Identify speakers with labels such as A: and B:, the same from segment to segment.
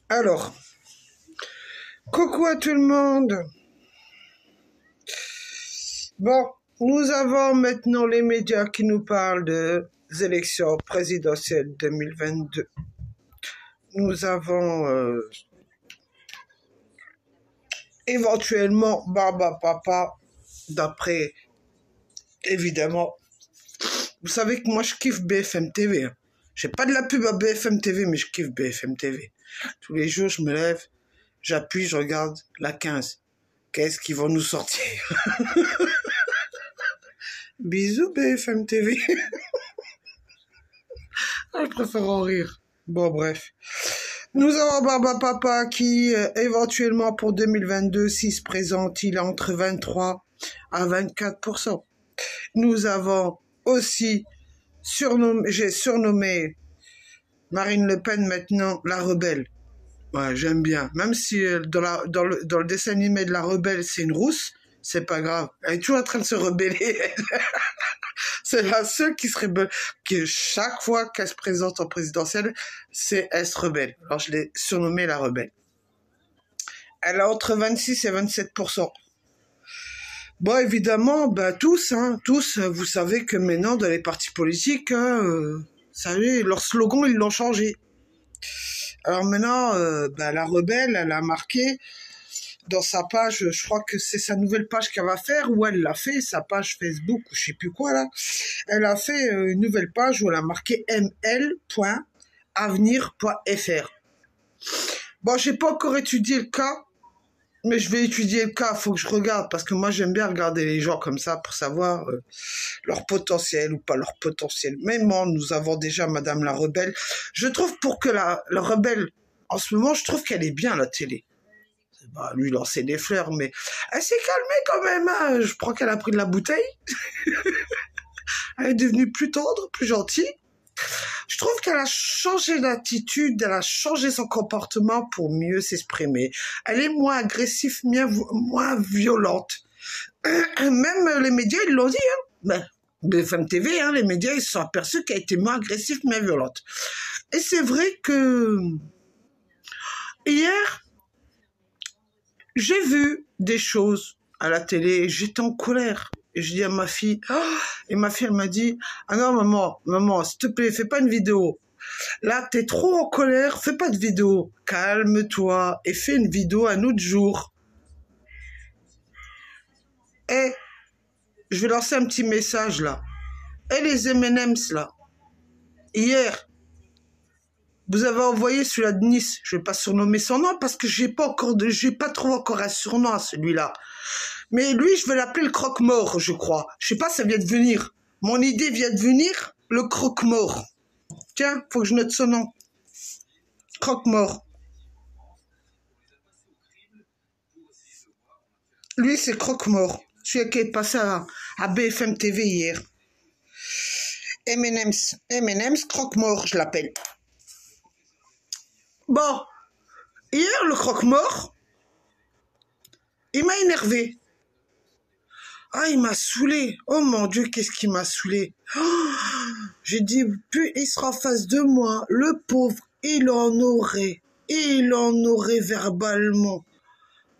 A: Alors, coucou à tout le monde. Bon, nous avons maintenant les médias qui nous parlent des élections présidentielles 2022. Nous avons éventuellement Barba Papa, d'après, évidemment. Vous savez que moi, je kiffe BFM TV. Hein. J'ai pas de la pub à BFM TV, mais je kiffe BFM TV. Tous les jours, je me lève, j'appuie, je regarde la 15. Qu'est-ce qu'ils vont nous sortir? Bisous BFM TV. Je préfère en rire. Bon, bref. Nous avons Barba Papa qui, éventuellement pour 2022, s'il se présente, il est entre 23 à 24%. Nous avons aussi j'ai surnommé Marine Le Pen maintenant la rebelle. Ouais, j'aime bien. Même si dans le dessin animé de la rebelle, c'est une rousse, c'est pas grave. Elle est toujours en train de se rebeller. C'est la seule qui se rebelle, qui chaque fois qu'elle se présente en présidentielle, elle se rebelle. Alors je l'ai surnommée la rebelle. Elle a entre 26 et 27%. Bon, évidemment, tous, vous savez que maintenant, dans les partis politiques, vous savez, leur slogan, ils l'ont changé. Alors maintenant, la rebelle, elle a marqué dans sa page, je crois que c'est sa nouvelle page qu'elle va faire, ou elle l'a fait, sa page Facebook, ou je sais plus quoi là. Elle a fait une nouvelle page où elle a marqué ml.avenir.fr. Bon, j'ai pas encore étudié le cas, mais je vais étudier le cas, faut que je regarde, parce que moi j'aime bien regarder les gens comme ça pour savoir leur potentiel ou pas leur potentiel. Même nous avons déjà Madame la Rebelle. Je trouve pour que la Rebelle, en ce moment, je trouve qu'elle est bien à la télé. Lui lancer des fleurs, mais elle s'est calmée quand même. Hein. Je crois qu'elle a pris de la bouteille. Elle est devenue plus tendre, plus gentille. Je trouve qu'elle a changé d'attitude, elle a changé son comportement pour mieux s'exprimer. Elle est moins agressive, moins violente. Même les médias, ils l'ont dit. Hein. BFM TV, les médias, ils se sont aperçus qu'elle était moins agressive, moins violente. Et c'est vrai que hier, j'ai vu des choses à la télé et j'étais en colère. Et je dis à ma fille, et ma fille, elle m'a dit, ah non, maman, s'il te plaît, fais pas une vidéo. Là, t'es trop en colère, fais pas de vidéo. Calme-toi et fais une vidéo un autre jour. Et je vais lancer un petit message là. Et les M&M's là, hier, vous avez envoyé celui-là de Nice. Je vais pas surnommer son nom parce que j'ai pas trouvé encore un surnom à celui-là. Mais lui, je vais l'appeler le croque-mort, je crois. Je sais pas, ça vient de venir. Mon idée vient de venir, le croque-mort. Tiens, faut que je note son nom. Croque-mort. Lui, c'est croque-mort. Celui qui est passé à BFM TV hier. M&M's croque-mort, je l'appelle. Bon, hier, le croque-mort, il m'a énervé. Ah, il m'a saoulé. Oh mon Dieu, qu'est-ce qui m'a saoulé. Oh, j'ai dit, puis il sera en face de moi. Le pauvre, il en aurait verbalement.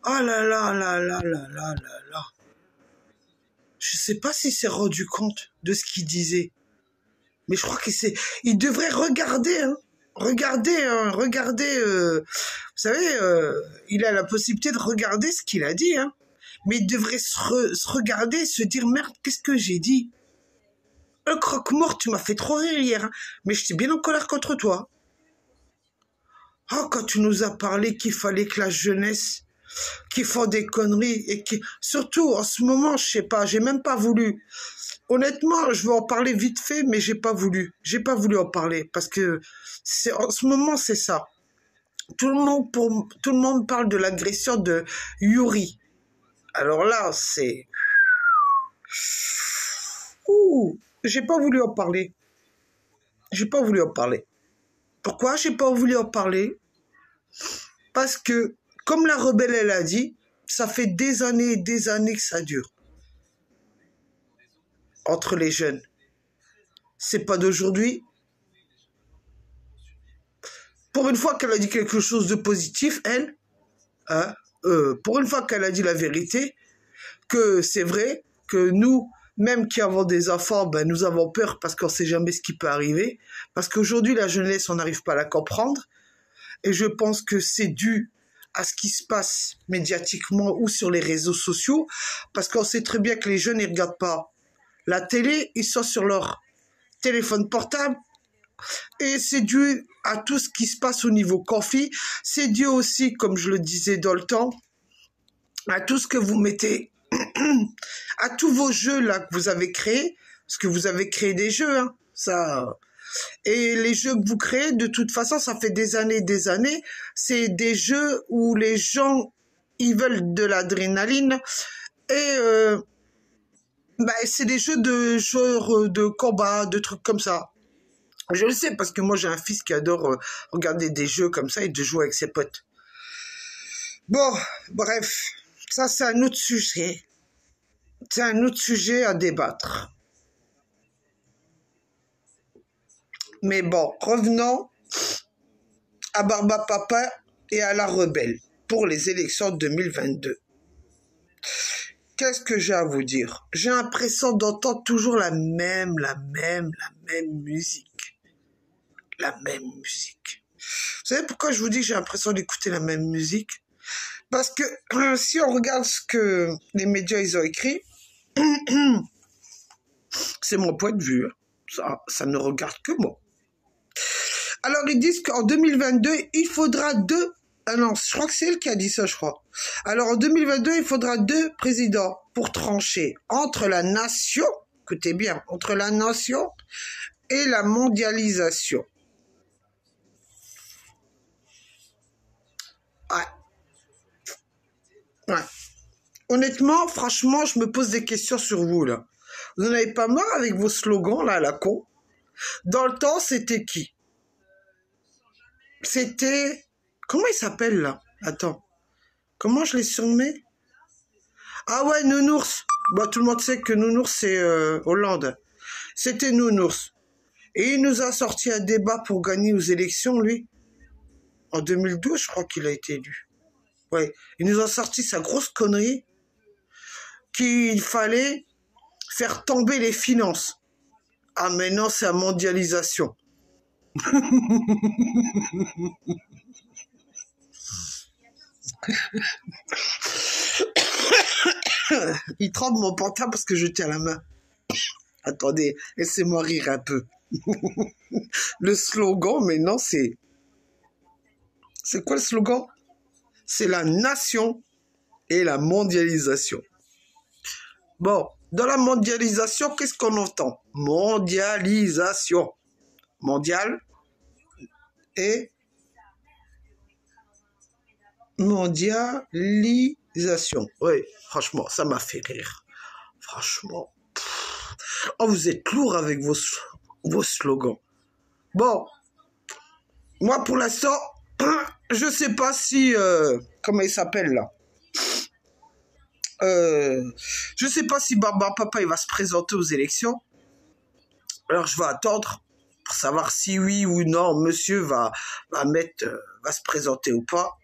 A: Ah là là là là là là là là. Je sais pas s'il s'est rendu compte de ce qu'il disait. Mais je crois il devrait regarder, hein. Regardez, vous savez, il a la possibilité de regarder ce qu'il a dit, hein. Mais il devrait se regarder et se dire, merde, qu'est-ce que j'ai dit? Le croque-mort, tu m'as fait trop rire hier, hein. Mais j'étais bien en colère contre toi. Oh, quand tu nous as parlé qu'il fallait que la jeunesse, qui font des conneries, et qui, surtout, en ce moment, je sais pas, j'ai même pas voulu. Honnêtement, je vais en parler vite fait, mais j'ai pas voulu. J'ai pas voulu en parler, parce que en ce moment, c'est ça. Tout le monde parle de l'agression de Yuri. Alors là, c'est... Ouh, j'ai pas voulu en parler. J'ai pas voulu en parler. Pourquoi j'ai pas voulu en parler? Parce que, comme la rebelle, elle a dit, ça fait des années et des années que ça dure. Entre les jeunes. C'est pas d'aujourd'hui. pour une fois qu'elle a dit quelque chose de positif, elle, hein, pour une fois qu'elle a dit la vérité, que c'est vrai, que nous, même qui avons des enfants, ben, nous avons peur parce qu'on ne sait jamais ce qui peut arriver, parce qu'aujourd'hui, la jeunesse, on n'arrive pas à la comprendre, et je pense que c'est dû à ce qui se passe médiatiquement ou sur les réseaux sociaux, parce qu'on sait très bien que les jeunes, ils ne regardent pas la télé, ils sont sur leur téléphone portable, et c'est dû à tout ce qui se passe au niveau conflit, c'est dû aussi, comme je le disais dans le temps, à tout ce que vous mettez, à tous vos jeux là que vous avez créés, parce que vous avez créé des jeux, hein, ça... Et les jeux que vous créez, de toute façon, ça fait des années, c'est des jeux où les gens, ils veulent de l'adrénaline, et bah, c'est des jeux de genre de combat, de trucs comme ça. Je le sais parce que moi j'ai un fils qui adore regarder des jeux comme ça et de jouer avec ses potes. Bon, bref, ça c'est un autre sujet. C'est un autre sujet à débattre. Mais bon, revenons à Barba Papa et à la rebelle pour les élections 2022. Qu'est-ce que j'ai à vous dire? J'ai l'impression d'entendre toujours la même musique. La même musique. Vous savez pourquoi je vous dis que j'ai l'impression d'écouter la même musique? Parce que si on regarde ce que les médias ils ont écrit, c'est mon point de vue. Ça ne regarde que moi. Alors ils disent qu'en 2022, il faudra deux... Ah non, je crois que c'est elle qui a dit ça, je crois. Alors en 2022, il faudra deux présidents pour trancher entre la nation, écoutez bien, entre la nation et la mondialisation. Ouais. Honnêtement, franchement, je me pose des questions sur vous, là. Vous n'en avez pas marre avec vos slogans, là, à la con? Dans le temps, c'était qui? C'était... Comment il s'appelle, là? Attends. Comment je l'ai surnommé? Ah ouais, Nounours. Bah, tout le monde sait que Nounours, c'est Hollande. C'était Nounours. Et il nous a sorti un débat pour gagner aux élections, lui. En 2012, je crois qu'il a été élu. Ouais. Il nous a sorti sa grosse connerie qu'il fallait faire tomber les finances. Ah, mais non, c'est la mondialisation. Il tremble mon portable parce que je tiens la main. Attendez, laissez-moi rire un peu. Le slogan, mais non, c'est... C'est quoi le slogan? C'est la nation et la mondialisation. Bon, dans la mondialisation, qu'est-ce qu'on entend? Mondialisation. Mondial et mondialisation. Oui, franchement, ça m'a fait rire. Franchement. Oh, vous êtes lourd avec vos slogans. Bon, moi pour l'instant, je sais pas si... comment il s'appelle là? Je sais pas si Barba Papa il va se présenter aux élections. Alors je vais attendre pour savoir si oui ou non monsieur va se présenter ou pas.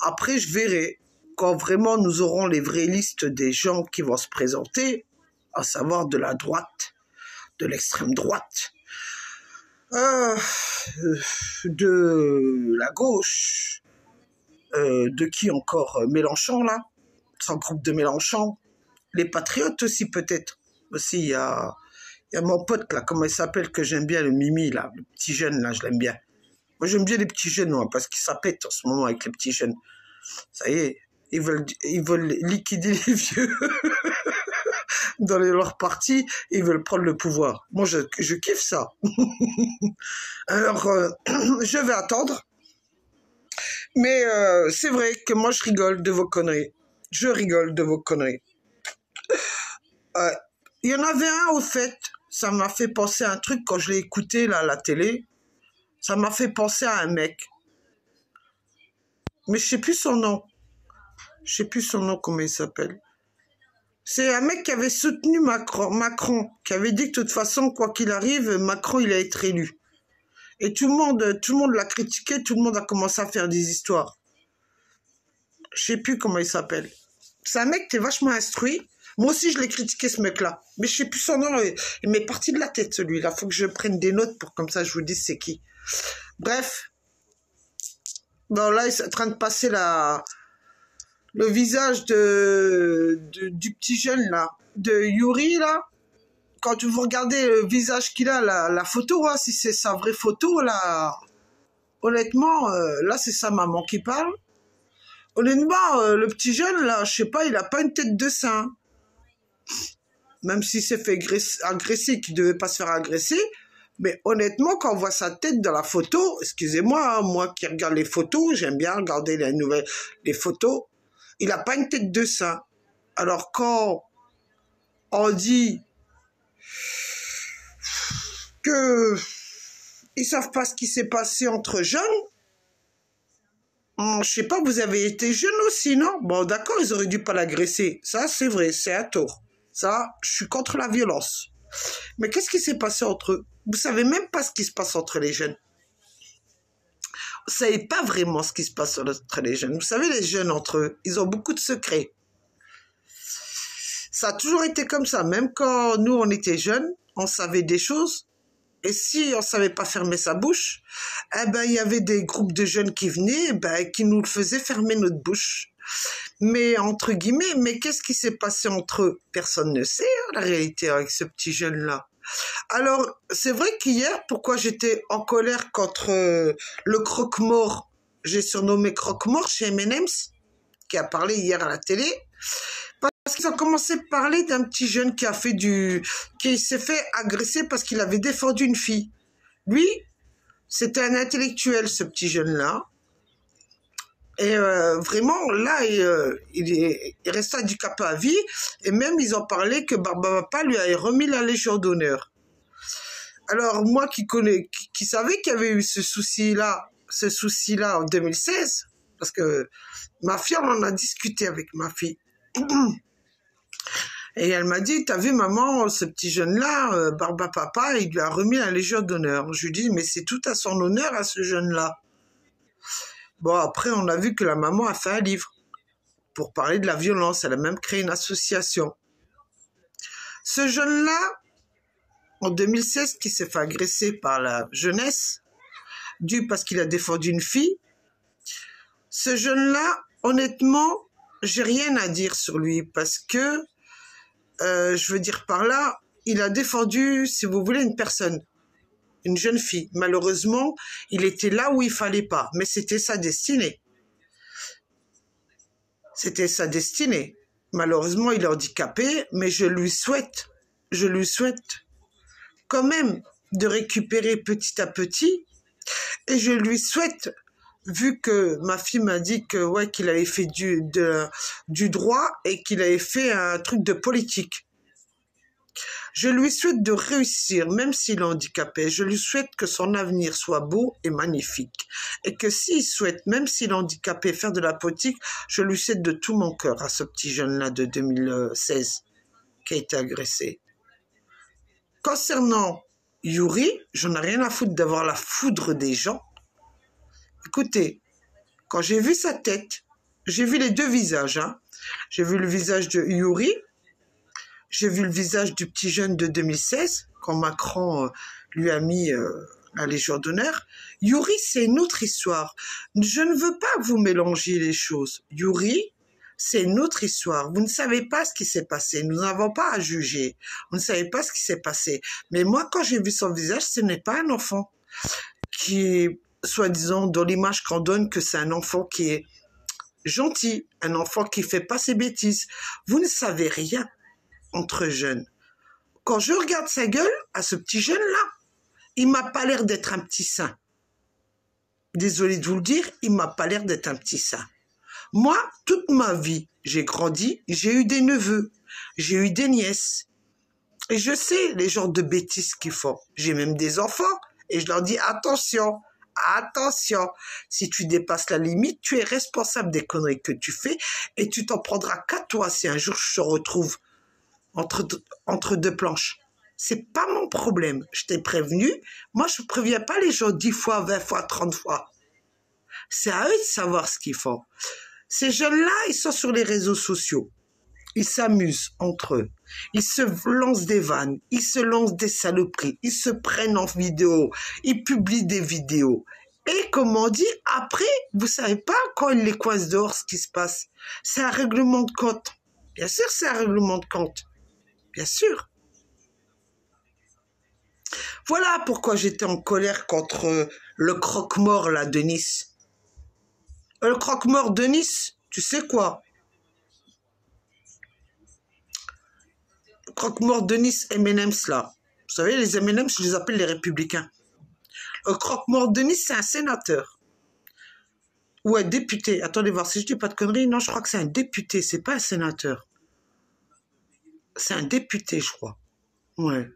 A: Après je verrai quand vraiment nous aurons les vraies listes des gens qui vont se présenter, à savoir de la droite, de l'extrême droite, de la gauche, de qui encore? Mélenchon là, son groupe de Mélenchon, les patriotes aussi peut-être. Aussi il y a mon pote là, comment il s'appelle, que j'aime bien, le Mimi là, le petit jeune là, je l'aime bien. Moi j'aime bien les petits jeunes, moi, parce qu'ils s'appètent en ce moment avec les petits jeunes. Ça y est, ils veulent liquider les vieux dans leur parti, ils veulent prendre le pouvoir. Moi je kiffe ça. Alors je vais attendre. Mais c'est vrai que moi je rigole de vos conneries. Je rigole de vos conneries. Il y en avait un au fait, ça m'a fait penser à un truc quand je l'ai écouté là à la télé. Ça m'a fait penser à un mec. Mais je sais plus son nom. Je sais plus son nom, comment il s'appelle. C'est un mec qui avait soutenu Macron, qui avait dit que de toute façon, quoi qu'il arrive, Macron, il allait être élu. Et tout le monde l'a critiqué, tout le monde a commencé à faire des histoires. Je sais plus comment il s'appelle. C'est un mec qui est vachement instruit. Moi aussi, je l'ai critiqué, ce mec-là. Mais je sais plus son nom. Il m'est parti de la tête, celui-là. Faut que je prenne des notes pour comme ça, je vous dise c'est qui. Bref. Bon, là, il est en train de passer le visage du petit jeune, là. De Yuri, là. Quand vous regardez le visage qu'il a, la photo, hein, si c'est sa vraie photo, là, honnêtement, là, c'est sa maman qui parle. Honnêtement, le petit jeune, là, je sais pas, il a pas une tête de saint. Même s'il s'est fait agresser, qu'il devait pas se faire agresser. Mais honnêtement, quand on voit sa tête dans la photo, excusez-moi, hein, moi qui regarde les photos, j'aime bien regarder les photos, il a pas une tête de saint. Alors quand on dit que ils savent pas ce qui s'est passé entre jeunes, je sais pas, vous avez été jeune aussi, non? Bon, d'accord, ils auraient dû pas l'agresser. Ça, c'est vrai, c'est un tort. Ça, je suis contre la violence. Mais qu'est-ce qui s'est passé entre eux? Vous savez même pas ce qui se passe entre les jeunes. Vous savez pas vraiment ce qui se passe entre les jeunes. Vous savez, les jeunes entre eux, ils ont beaucoup de secrets. Ça a toujours été comme ça. Même quand nous, on était jeunes, on savait des choses. Et si on savait pas fermer sa bouche, eh ben, il y avait des groupes de jeunes qui venaient, ben, qui nous faisaient fermer notre bouche. Mais, entre guillemets, mais qu'est-ce qui s'est passé entre eux? Personne ne sait, hein, la réalité, avec ce petit jeune-là. Alors, c'est vrai qu'hier, pourquoi j'étais en colère contre le croque-mort, j'ai surnommé croque-mort chez M&M's, qui a parlé hier à la télé, parce qu'ils ont commencé à parler d'un petit jeune qui s'est fait agresser parce qu'il avait défendu une fille. Lui, c'était un intellectuel, ce petit jeune-là. Et vraiment, là, il restait handicapé à vie. Et même, ils ont parlé que Barbapapa lui avait remis la Légion d'honneur. Alors, moi qui savais qu'il y avait eu ce souci-là en 2016, parce que ma fille, on en a discuté avec ma fille. Et elle m'a dit, t'as vu maman, ce petit jeune-là, Barbapapa, il lui a remis la Légion d'honneur. Je lui dis, mais c'est tout à son honneur à ce jeune-là. Bon, après, on a vu que la maman a fait un livre pour parler de la violence. Elle a même créé une association. Ce jeune-là, en 2016, qui s'est fait agresser par la jeunesse, dû parce qu'il a défendu une fille, ce jeune-là, honnêtement, j'ai rien à dire sur lui parce que, je veux dire par là, il a défendu, si vous voulez, une personne. Une jeune fille. Malheureusement, il était là où il fallait pas. Mais c'était sa destinée. C'était sa destinée. Malheureusement, il est handicapé, mais je lui souhaite quand même de récupérer petit à petit. Et je lui souhaite, vu que ma fille m'a dit que ouais, qu'il avait fait du droit et qu'il avait fait un truc de politique. Je lui souhaite de réussir, même s'il est handicapé. Je lui souhaite que son avenir soit beau et magnifique. Et que s'il souhaite, même s'il est handicapé, faire de la politique, je lui souhaite de tout mon cœur à ce petit jeune-là de 2016 qui a été agressé. Concernant Yuri, j'en ai rien à foutre d'avoir la foudre des gens. Écoutez, quand j'ai vu sa tête, j'ai vu les deux visages. Hein. J'ai vu le visage de Yuri. J'ai vu le visage du petit jeune de 2016, quand Macron lui a mis la Légion d'honneur. Yuri, c'est une autre histoire. Je ne veux pas que vous mélangiez les choses. Yuri, c'est une autre histoire. Vous ne savez pas ce qui s'est passé. Nous n'avons pas à juger. Vous ne savez pas ce qui s'est passé. Mais moi, quand j'ai vu son visage, ce n'est pas un enfant qui est, soi-disant, dans l'image qu'on donne, que c'est un enfant qui est gentil, un enfant qui fait pas ses bêtises. Vous ne savez rien. Entre jeunes. Quand je regarde sa gueule, à ce petit jeune-là, il m'a pas l'air d'être un petit saint. Désolé de vous le dire, il m'a pas l'air d'être un petit saint. Moi, toute ma vie, j'ai grandi, j'ai eu des neveux, j'ai eu des nièces. Et je sais les genres de bêtises qu'ils font. J'ai même des enfants et je leur dis attention, attention. Si tu dépasses la limite, tu es responsable des conneries que tu fais et tu t'en prendras qu'à toi si un jour je te retrouve entre deux planches. C'est pas mon problème. Je t'ai prévenu. Moi, je préviens pas les gens 10 fois, 20 fois, 30 fois. C'est à eux de savoir ce qu'ils font. Ces jeunes-là, ils sont sur les réseaux sociaux. Ils s'amusent entre eux. Ils se lancent des vannes. Ils se lancent des saloperies. Ils se prennent en vidéo. Ils publient des vidéos. Et comme on dit, après, vous savez pas quand ils les coincent dehors ce qui se passe. C'est un règlement de compte. Bien sûr, c'est un règlement de compte. Bien sûr. Voilà pourquoi j'étais en colère contre le croque-mort là de Nice. Le croque-mort de Nice, tu sais quoi? Le croque-mort de Nice, M&M's là. Vous savez, les M&M's, je les appelle les républicains. Le croque-mort de Nice, c'est un sénateur. Ou un député. Attendez voir si je dis pas de conneries. Non, je crois que c'est un député, c'est pas un sénateur. C'est un député, je crois. Ouais.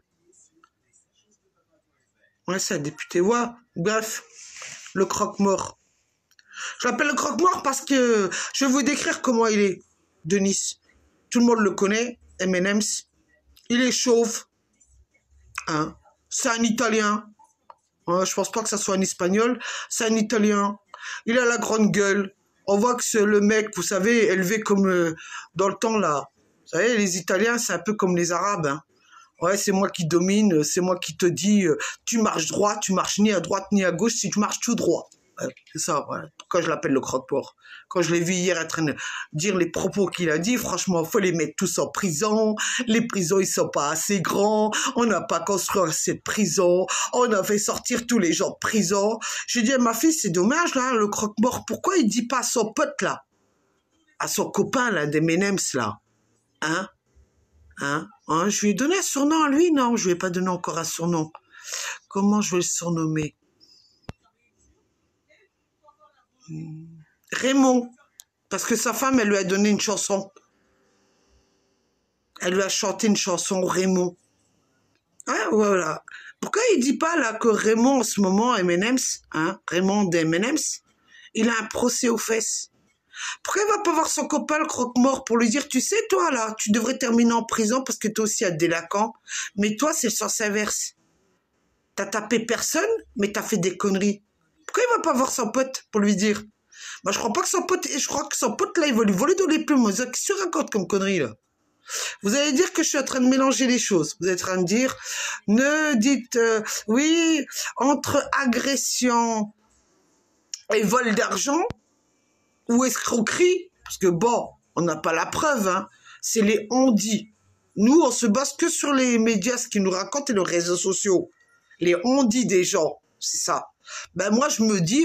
A: Ouais, c'est un député. Ouais, bref, le croque-mort. Je l'appelle le croque-mort parce que je vais vous décrire comment il est, de Nice. Tout le monde le connaît, M&M's. Il est chauve. Hein. C'est un Italien. Ouais, je pense pas que ça soit un Espagnol. C'est un Italien. Il a la grande gueule. On voit que c'est le mec, vous savez, élevé comme dans le temps là. Vous savez, les Italiens, c'est un peu comme les Arabes. Hein. Ouais, c'est moi qui domine, c'est moi qui te dis, tu marches droit, tu marches ni à droite ni à gauche, si tu marches tout droit. C'est ça, ouais. Pourquoi je l'appelle le croque-mort. Quand je l'ai vu hier en train de dire les propos qu'il a dit, franchement, il faut les mettre tous en prison. Les prisons, ils sont pas assez grands. On n'a pas construit assez de prisons. On a fait sortir tous les gens de prison. J'ai dit à ma fille, c'est dommage, là, le croque-mort. Pourquoi il dit pas à son pote, là? À son copain, là, des M&M's, là? Hein? Je lui ai donné un surnom à lui? Non, je lui ai pas donné encore un surnom. Comment je vais le surnommer? Raymond. Parce que sa femme, elle lui a donné une chanson. Elle lui a chanté une chanson, Raymond. Ah, voilà. Pourquoi il dit pas, là, que Raymond, en ce moment, M&M's, Raymond des M&M's, il a un procès aux fesses? Pourquoi il va pas voir son copain, le croque-mort, pour lui dire, tu sais, toi, là, tu devrais terminer en prison parce que toi aussi, un délinquant. Mais toi, c'est le sens inverse. T'as tapé personne, mais t'as fait des conneries. Pourquoi il va pas voir son pote pour lui dire? Moi, je crois pas que son pote, je crois que son pote, là, il va lui voler dans les plumes. Qu'est-ce que tu racontes comme conneries, là? Vous allez dire que je suis en train de mélanger les choses. Vous êtes en train de dire, ne dites, oui, entre agression et vol d'argent, ou escroquerie, parce que bon, on n'a pas la preuve, hein, c'est les on-dit. Nous, on se base que sur les médias, ce qu'ils nous racontent et les réseaux sociaux. Les on-dit des gens, c'est ça. Ben moi, je me dis,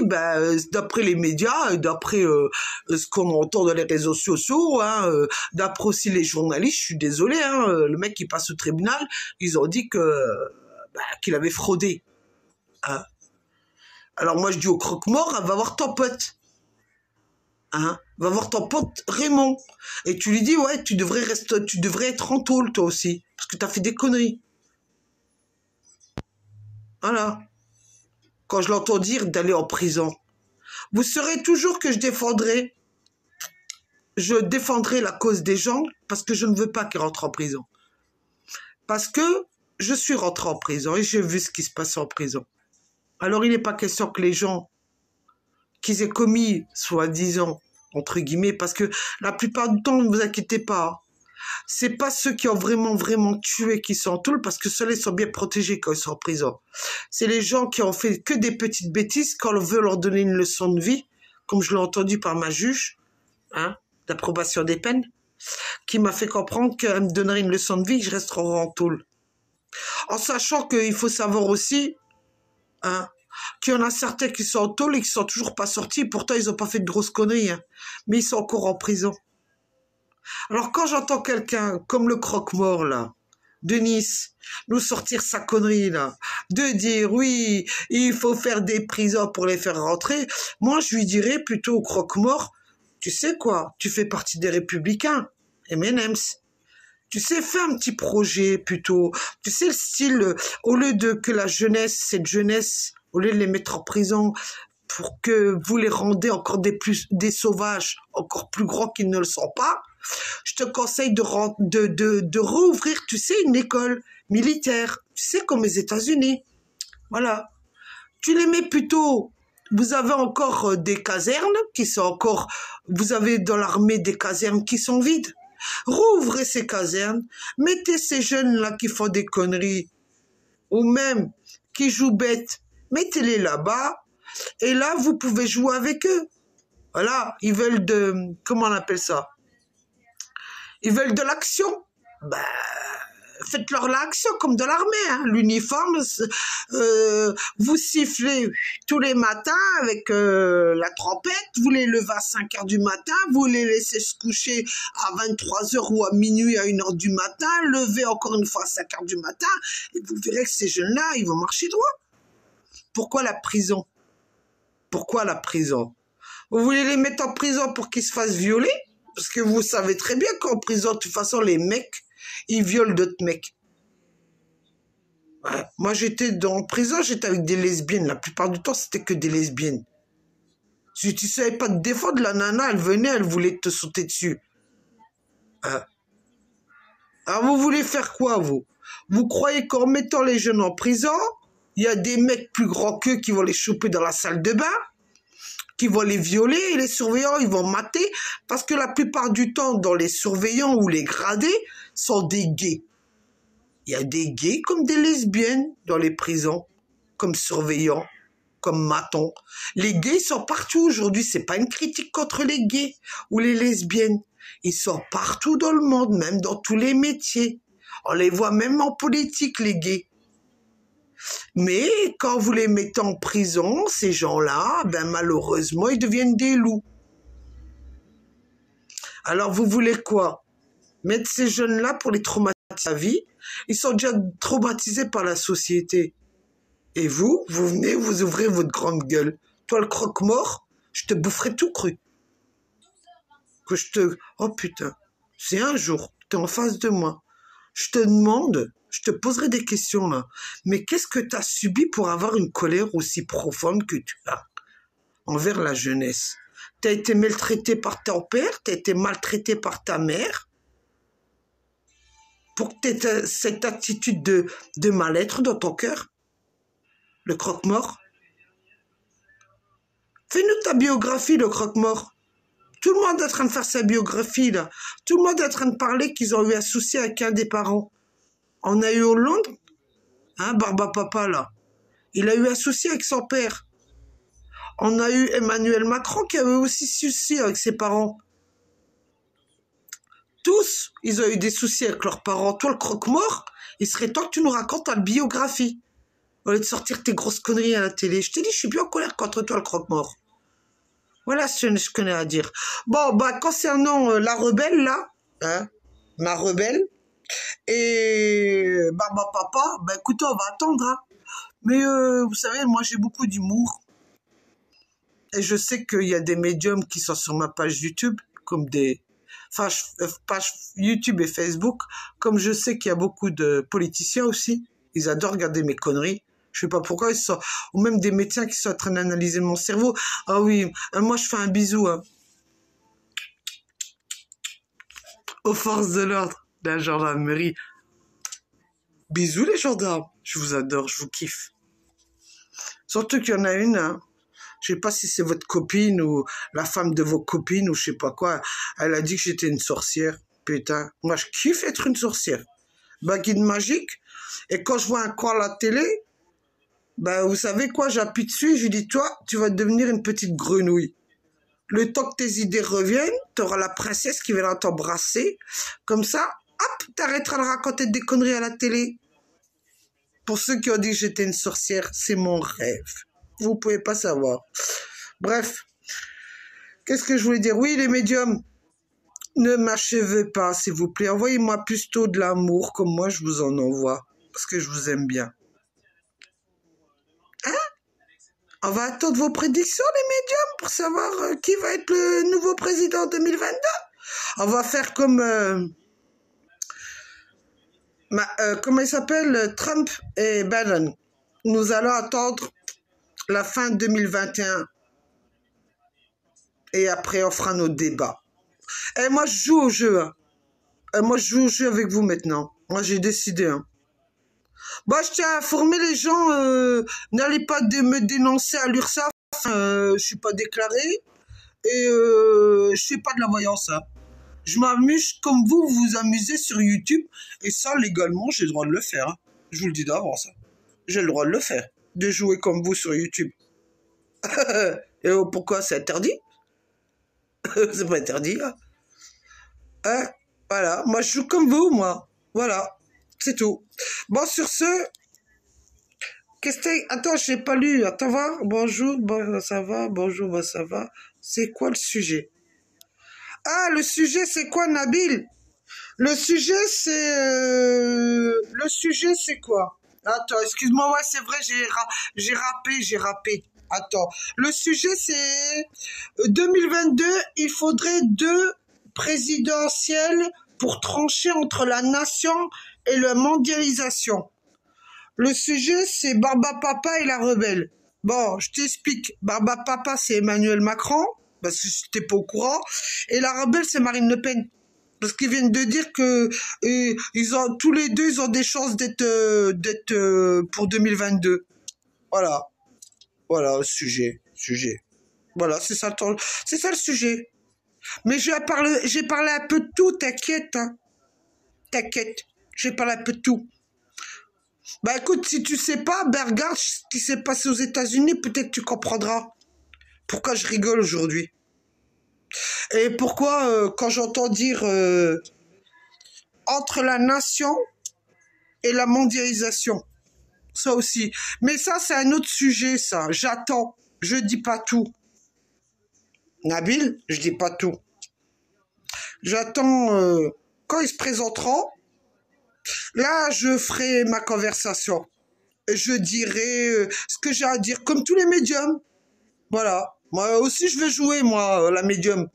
A: d'après les médias, d'après ce qu'on entend dans les réseaux sociaux, d'après aussi les journalistes, je suis désolé, le mec qui passe au tribunal, ils ont dit que qu'il avait fraudé. Hein. Alors moi, je dis au croque-mort, va voir ton pote. Va voir ton pote Raymond. Et tu lui dis, ouais, tu devrais être en tôle, toi aussi, parce que tu as fait des conneries. Voilà. Quand je l'entends dire d'aller en prison. Vous saurez toujours que je défendrai la cause des gens parce que je ne veux pas qu'ils rentrent en prison. Parce que je suis rentré en prison et j'ai vu ce qui se passe en prison. Alors il n'est pas question que les gens qu'ils aient commis, soi-disant, entre guillemets, parce que la plupart du temps, ne vous inquiétez pas, c'est pas ceux qui ont vraiment tué qui sont en tôle, parce que ceux-là sont bien protégés quand ils sont en prison. C'est les gens qui ont fait que des petites bêtises quand on veut leur donner une leçon de vie, comme je l'ai entendu par ma juge, d'approbation des peines, qui m'a fait comprendre qu'elle me donnerait une leçon de vie, que je resterai en tôle. En sachant qu'il faut savoir aussi, qu'il y en a certains qui sont en tôle et qui sont toujours pas sortis, pourtant ils n'ont pas fait de grosses conneries, mais ils sont encore en prison. Alors quand j'entends quelqu'un comme le croque-mort là, de Nice, nous sortir sa connerie là, de dire oui, il faut faire des prisons pour les faire rentrer, moi je lui dirais plutôt au croque-mort, tu sais quoi, tu fais partie des républicains, M&M's. Tu sais, fais un petit projet plutôt, tu sais le style, au lieu de que la jeunesse, cette jeunesse, au lieu de les mettre en prison, pour que vous les rendez encore des sauvages, encore plus grands qu'ils ne le sont pas, je te conseille de rouvrir, tu sais, une école militaire, tu sais, comme les États-Unis. Voilà. Tu les mets plutôt, vous avez encore des casernes qui sont encore, vous avez dans l'armée des casernes qui sont vides. Rouvrez ces casernes, mettez ces jeunes-là qui font des conneries, ou même qui jouent bête, mettez-les là-bas, et là, vous pouvez jouer avec eux. Voilà, ils veulent comment on appelle ça? Ils veulent de l'action. Ben, faites-leur l'action comme de l'armée. Hein. L'uniforme, vous sifflez tous les matins avec la trompette, vous les levez à 5 heures du matin, vous les laissez se coucher à 23 heures ou à minuit à 1 heure du matin, levez encore une fois à 5 heures du matin, et vous verrez que ces jeunes-là, ils vont marcher droit. Pourquoi la prison? Pourquoi la prison? Vous voulez les mettre en prison pour qu'ils se fassent violer? Parce que vous savez très bien qu'en prison, de toute façon, les mecs, ils violent d'autres mecs. Ouais. Moi, j'étais en prison, j'étais avec des lesbiennes. La plupart du temps, c'était que des lesbiennes. Si tu ne savais pas te défendre, la nana, elle venait, elle voulait te sauter dessus. Alors, vous voulez faire quoi, vous? Vous croyez qu'en mettant les jeunes en prison, il y a des mecs plus grands qu'eux qui vont les choper dans la salle de bain, qui vont les violer, et les surveillants, ils vont mater, parce que la plupart du temps, dans les surveillants ou les gradés, sont des gays. Il y a des gays comme des lesbiennes dans les prisons, comme surveillants, comme matons. Les gays sont partout aujourd'hui, c'est pas une critique contre les gays ou les lesbiennes. Ils sont partout dans le monde, même dans tous les métiers. On les voit même en politique, les gays. Mais quand vous les mettez en prison, ces gens-là, ben malheureusement, ils deviennent des loups. Alors vous voulez quoi? Mettre ces jeunes-là pour les traumatiser à vie? Ils sont déjà traumatisés par la société. Et vous venez, vous ouvrez votre grande gueule. Toi, le croque-mort, je te boufferai tout cru. Oh putain, c'est un jour, tu es en face de moi. Je te demande, je te poserai des questions là. Mais qu'est-ce que tu as subi pour avoir une colère aussi profonde que tu as envers la jeunesse? Tu as été maltraité par ton père, tu as été maltraité par ta mère, pour que tu aies cette attitude de mal-être dans ton cœur? Le croque-mort? Fais-nous ta biographie, le croque-mort. Tout le monde est en train de faire sa biographie, là. Tout le monde est en train de parler qu'ils ont eu un souci avec un des parents. On a eu Hollande, hein, Barba Papa, là. Il a eu un souci avec son père. On a eu Emmanuel Macron qui avait aussi souci avec ses parents. Tous, ils ont eu des soucis avec leurs parents. Toi, le croque-mort, il serait temps que tu nous racontes ta biographie. Au lieu de sortir tes grosses conneries à la télé. Je te dis, je suis bien en colère contre toi, le croque-mort. Voilà ce que je connais à dire. Bon, bah, concernant la rebelle, là, hein, ma rebelle, et Barba Papa, bah, écoutez, on va attendre, hein. Mais vous savez, moi, j'ai beaucoup d'humour. Et je sais qu'il y a des médiums qui sont sur ma page YouTube, comme des pages YouTube et Facebook, comme je sais qu'il y a beaucoup de politiciens aussi. Ils adorent regarder mes conneries. Je sais pas pourquoi ils sont, ou même des médecins qui sont en train d'analyser mon cerveau. Ah oui, moi je fais un bisou, hein, aux forces de l'ordre, la gendarmerie. Bisous les gendarmes, je vous adore, je vous kiffe. Surtout qu'il y en a une, hein. Je sais pas si c'est votre copine ou la femme de vos copines ou je sais pas quoi. Elle a dit que j'étais une sorcière. Putain, moi je kiffe être une sorcière. Baguette magique. Et quand je vois un coin à la télé, ben vous savez quoi, j'appuie dessus et je lui dis, toi, tu vas devenir une petite grenouille. Le temps que tes idées reviennent, tu auras la princesse qui viendra t'embrasser. Comme ça, hop, t'arrêteras de raconter des conneries à la télé. Pour ceux qui ont dit que j'étais une sorcière, c'est mon rêve. Vous pouvez pas savoir. Bref, qu'est-ce que je voulais dire? Oui, les médiums, ne m'achevez pas, s'il vous plaît. Envoyez-moi plutôt de l'amour, comme moi je vous en envoie, parce que je vous aime bien. Hein? On va attendre vos prédictions, les médiums, pour savoir qui va être le nouveau président en 2022. On va faire comme... comment il s'appelle? Trump et Biden. Nous allons attendre la fin 2021. Et après, on fera nos débats. Et moi, je joue au jeu. Hein. Et moi, je joue au jeu avec vous maintenant. Moi, j'ai décidé. Hein. Bah, je tiens à informer les gens, n'allez pas me dénoncer à l'URSSAF. Je suis pas déclaré et je fais pas de la voyance. Hein. Je m'amuse comme vous vous amusez sur YouTube. Et ça, légalement, j'ai le droit de le faire. Hein. Je vous le dis d'avance. Hein. J'ai le droit de le faire. De jouer comme vous sur YouTube. Et pourquoi c'est interdit? C'est pas interdit. Hein. Hein? Voilà. Moi, je joue comme vous, moi. Voilà. C'est tout. Bon, sur ce... Attends, je n'ai pas lu. Attends, voir. Bonjour, bon, ça va. Bonjour, bon, ça va. C'est quoi le sujet? Ah, le sujet, c'est quoi, Nabil? Le sujet, c'est quoi? Attends, excuse-moi, ouais, c'est vrai, j'ai rappé. Attends, le sujet, c'est 2022, il faudrait 2 présidentielles pour trancher entre la nation et la mondialisation. Le sujet, c'est Barba Papa et la rebelle. Bon, je t'explique. Barba Papa, c'est Emmanuel Macron, parce que j'étais pas au courant, et la rebelle, c'est Marine Le Pen. Parce qu'ils viennent de dire que tous les deux, ils ont des chances d'être pour 2022. Voilà. Voilà, sujet. Voilà, c'est ça le sujet. Mais j'ai parlé un peu de tout, t'inquiète, hein. T'inquiète. J'ai parlé un peu de tout. Bah écoute, si tu sais pas, ben regarde ce qui s'est passé aux États-Unis, peut-être tu comprendras pourquoi je rigole aujourd'hui. Et pourquoi, quand j'entends dire entre la nation et la mondialisation, ça aussi. Mais ça, c'est un autre sujet, ça. J'attends. Je dis pas tout. Nabil, je dis pas tout. J'attends quand ils se présenteront. Là, je ferai ma conversation. Je dirai ce que j'ai à dire, comme tous les médiums. Voilà. Moi aussi, je vais jouer, moi, la médium.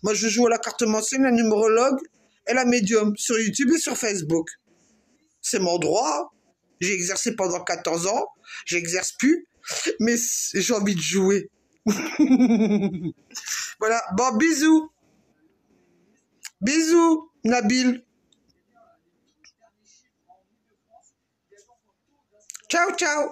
A: Moi, je joue à la carte mensuelle, la numérologue et la médium sur YouTube et sur Facebook. C'est mon droit. J'ai exercé pendant 14 ans. J'exerce plus. Mais j'ai envie de jouer. Voilà. Bon, bisous. Bisous, Nabil. Ciao, ciao.